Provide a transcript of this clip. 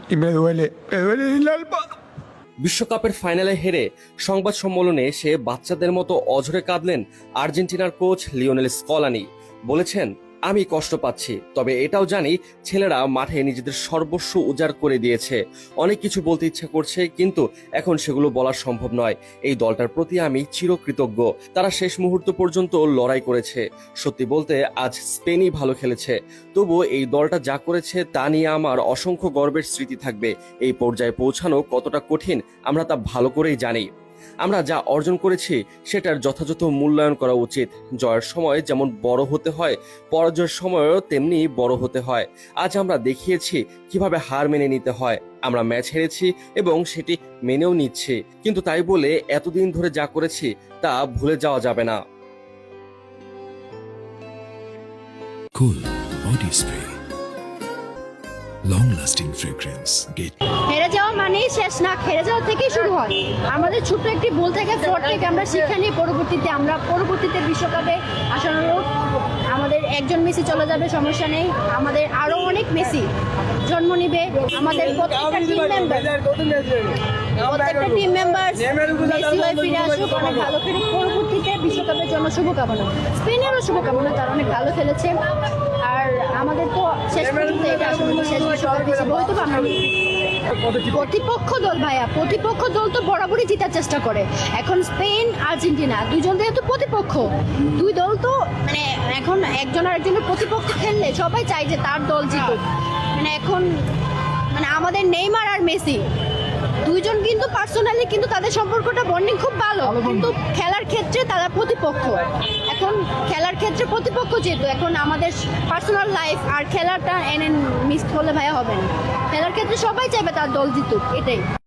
y me duele el alma. বিশ্বকাপের ফাইনালে হেরে সংবাদ সম্মেলনে এসে বাচ্চাদের মতো অঝরে কাঁদলেন আর্জেন্টিনার কোচ লিওনেল স্কলানি। বলেছেন, আমি কষ্ট পাচ্ছি, তবে এটাও জানি ছেলেরা মাঠে নিজেদের সর্বস্ব উজাড় করে দিয়েছে। অনেক কিছু বলতে ইচ্ছা করছে, কিন্তু এখন সেগুলো বলা সম্ভব নয়। এই দলটার প্রতি আমি চিরকৃতজ্ঞ। তারা শেষ মুহূর্ত পর্যন্ত লড়াই করেছে। সত্যি বলতে আজ স্পেনই ভালো খেলেছে, তবু এই দলটা যা করেছে তা নিয়ে আমার অসংখ্য গর্বের স্মৃতি থাকবে। এই পর্যায়ে পৌঁছানো কতটা কঠিন আমরা তা ভালো করেই জানি। আমরা যা অর্জন করেছি সেটার যথাযথ মূল্যায়ন করা উচিত। জয়ের সময় যেমন বড় হতে হয়, পরাজয়ের সময়ও তেমনি বড় হতে হয়। আজ আমরা দেখিয়েছি কিভাবে হার মেনে নিতে হয়। আমরা ম্যাচ হেরেছি এবং সেটি মেনেও নিচ্ছি, কিন্তু তাই বলে এতদিন ধরে যা করেছি তা ভুলে যাওয়া যাবে না। Cool body spray, long lasting fragrance. Get হেরে যাওয়া মানেই শেষ না, হেরে যাওয়া থেকেই শুরু হয়। আমাদের ছোট্ট একটি ভুল থেকে ফ্লট থেকে আমরা শিক্ষা নিয়ে পরবর্তীতে বিশ্বকাপে আসানোর আমাদের একজন মেসি চলে যাবে, সমস্যা নেই। আমাদের আরো অনেক মেসি জন্ম নিবে। আমাদের প্রত্যেকটা টিম মেম্বার মেসি হয়ে ফিরে আসুক, অনেক ভালো খেলে পরবর্তীতে বিশ্বকাপের জন্য শুভকামনা। স্পেনেরও শুভকামনা, তারা অনেক ভালো খেলেছে। আর আমাদের তো শেষ পর্যন্ত এটা আসলে শেষ সব বেশি বলতে আমরা প্রতিপক্ষ দল ভাইয়া, প্রতিপক্ষ দল তো বরাবরই জেতার চেষ্টা করে। এখন স্পেন আর্জেন্টিনা দুইজন যেহেতু প্রতিপক্ষ, দুই দল তো মানে এখন একজন আরেকজনের প্রতিপক্ষ খেললে সবাই চায় যে তার দল জিতুক। মানে এখন মানে আমাদের নেইমার আর মেসি দুইজন কিন্তু পার্সোনালি কিন্তু তাদের সম্পর্কটা বন্ডিং খুব ভালো, কিন্তু খেলার ক্ষেত্রে তারা প্রতিপক্ষ। এখন খেলার ক্ষেত্রে প্রতিপক্ষ যেহেতু, এখন আমাদের পার্সোনাল লাইফ আর খেলাটা এনে মিস করলে ভাইয়া হবে না। খেলার ক্ষেত্রে সবাই চাইবে তার দল জিতুক, এটাই।